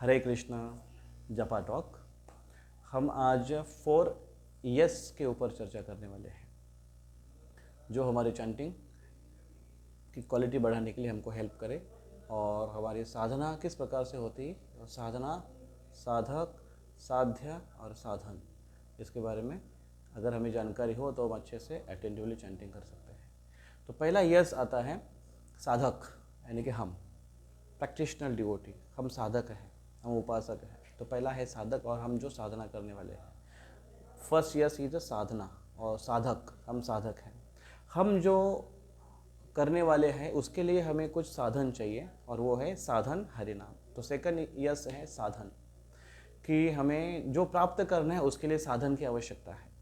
हरे कृष्णा जपा टॉक। हम आज 4 यस के ऊपर चर्चा करने वाले हैं, जो हमारी चैंटिंग की क्वालिटी बढ़ाने के लिए हमको हेल्प करे और हमारी साधना किस प्रकार से होती है, साधना, साधक, साध्य और साधन, इसके बारे में अगर हमें जानकारी हो तो हम अच्छे से अटेंटिवली चैंटिंग कर सकते हैं। तो पहला यस आता है साधक, यानी कि हम प्रैक्टिशनल डिवोटी, हम साधक हैं, हम उपासक हैं। तो पहला है साधक और हम जो साधना करने वाले हैं। फर्स्ट यस इज साधना और साधक, हम साधक हैं। हम जो करने वाले हैं उसके लिए हमें कुछ साधन चाहिए और वो है साधन हरिनाम। तो सेकंड यस है साधन, कि हमें जो प्राप्त करना है उसके लिए साधन की आवश्यकता है।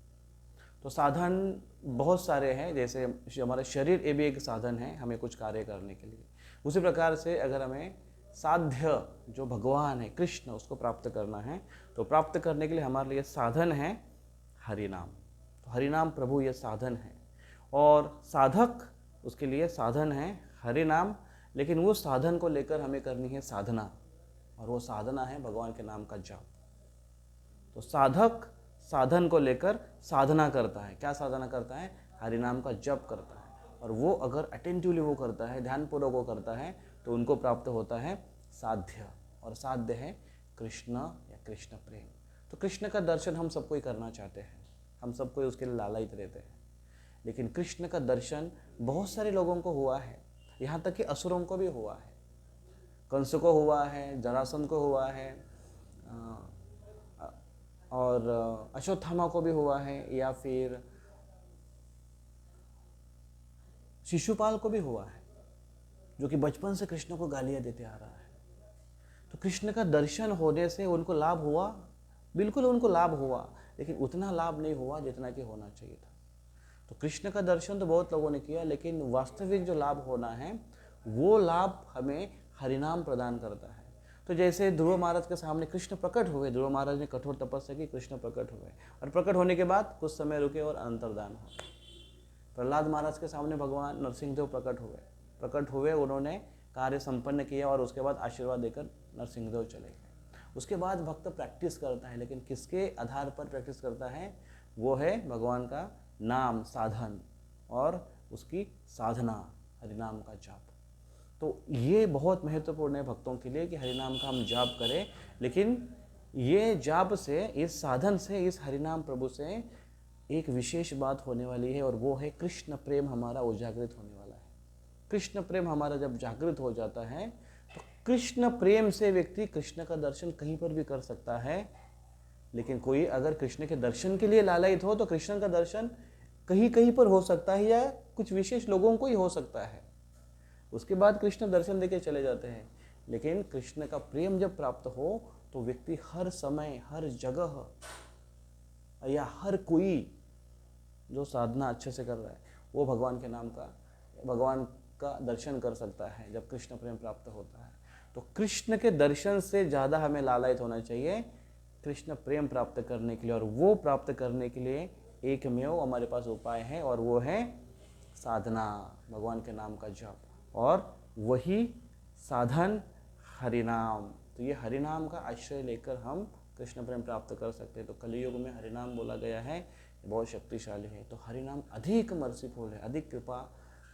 तो साधन बहुत सारे हैं, जैसे हमारा शरीर ये भी एक साधन है हमें कुछ कार्य करने के लिए। उसी प्रकार से अगर हमें साध्य जो भगवान है कृष्ण, उसको प्राप्त करना है तो प्राप्त करने के लिए हमारे लिए साधन है हरिनाम। तो हरिनाम प्रभु ये साधन है और साधक उसके लिए साधन है हरिनाम। लेकिन वो साधन को लेकर हमें करनी है साधना, और वो साधना है भगवान के नाम का जाप। तो साधक साधन को लेकर साधना करता है। क्या साधना करता है? हरिनाम का जप करता है। और वो अगर अटेंटिवली वो करता है, ध्यानपूर्वक वो करता है, तो उनको प्राप्त होता है साध्य, और साध्य है कृष्ण या कृष्ण प्रेम। तो कृष्ण का दर्शन हम सबको ही करना चाहते हैं, हम सबको उसके लिए लालायित रहते हैं। लेकिन कृष्ण का दर्शन बहुत सारे लोगों को हुआ है, यहाँ तक कि असुरों को भी हुआ है। कंस को हुआ है, जरासंध को हुआ है, और अश्वत्थामा को भी हुआ है, या फिर शिशुपाल को भी हुआ है, जो कि बचपन से कृष्ण को गालियां देते आ रहा है। तो कृष्ण का दर्शन होने से उनको लाभ हुआ, बिल्कुल उनको लाभ हुआ, लेकिन उतना लाभ नहीं हुआ जितना कि होना चाहिए था। तो कृष्ण का दर्शन तो बहुत लोगों ने किया, लेकिन वास्तविक जो लाभ होना है वो लाभ हमें हरिनाम प्रदान करता है। तो जैसे ध्रुव महाराज के सामने कृष्ण प्रकट हुए, ध्रुव महाराज ने कठोर तपस्या की, कृष्ण प्रकट हुए, और प्रकट होने के बाद कुछ समय रुके और अंतर्धान हो। प्रहलाद महाराज के सामने भगवान नरसिंहदेव प्रकट हुए, उन्होंने कार्य संपन्न किया और उसके बाद आशीर्वाद देकर नरसिंहदेव चले गए। उसके बाद भक्त प्रैक्टिस करता है, लेकिन किसके आधार पर प्रैक्टिस करता है? वो है भगवान का नाम, साधन और उसकी साधना, हरिनाम का जाप। तो ये बहुत महत्वपूर्ण है भक्तों के लिए कि हरिनाम का हम जाप करें। लेकिन ये जाप से, इस साधन से, इस हरिनाम प्रभु से एक विशेष बात होने वाली है, और वो है कृष्ण प्रेम हमारा उजागृत होने वाला है। कृष्ण प्रेम हमारा जब जागृत हो जाता है तो कृष्ण प्रेम से व्यक्ति कृष्ण का दर्शन कहीं पर भी कर सकता है। लेकिन कोई अगर कृष्ण के दर्शन के लिए लालायित हो तो कृष्ण का दर्शन कहीं कहीं पर हो सकता है, या कुछ विशेष लोगों को ही हो सकता है। उसके बाद कृष्ण दर्शन देके चले जाते हैं। लेकिन कृष्ण का प्रेम जब प्राप्त हो तो व्यक्ति हर समय, हर जगह, या हर कोई जो साधना अच्छे से कर रहा है वो भगवान के नाम का, भगवान का दर्शन कर सकता है जब कृष्ण प्रेम प्राप्त होता है। तो कृष्ण के दर्शन से ज़्यादा हमें लालायित होना चाहिए कृष्ण प्रेम प्राप्त करने के लिए, और वो प्राप्त करने के लिए एकमेव हमारे पास उपाय है, और वो है साधना, भगवान के नाम का जप, और वही साधन हरिनाम। तो ये हरिनाम का आश्रय लेकर हम कृष्ण प्रेम प्राप्त कर सकते हैं। तो कलियुग में हरिनाम बोला गया है, बहुत शक्तिशाली है। तो हरिनाम अधिक मर्सीफुल है, अधिक कृपा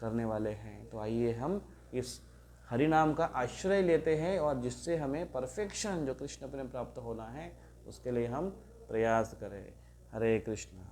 करने वाले हैं। तो आइए हम इस हरिनाम का आश्रय लेते हैं, और जिससे हमें परफेक्शन, जो कृष्ण प्रेम प्राप्त होना है, उसके लिए हम प्रयास करें। हरे कृष्ण।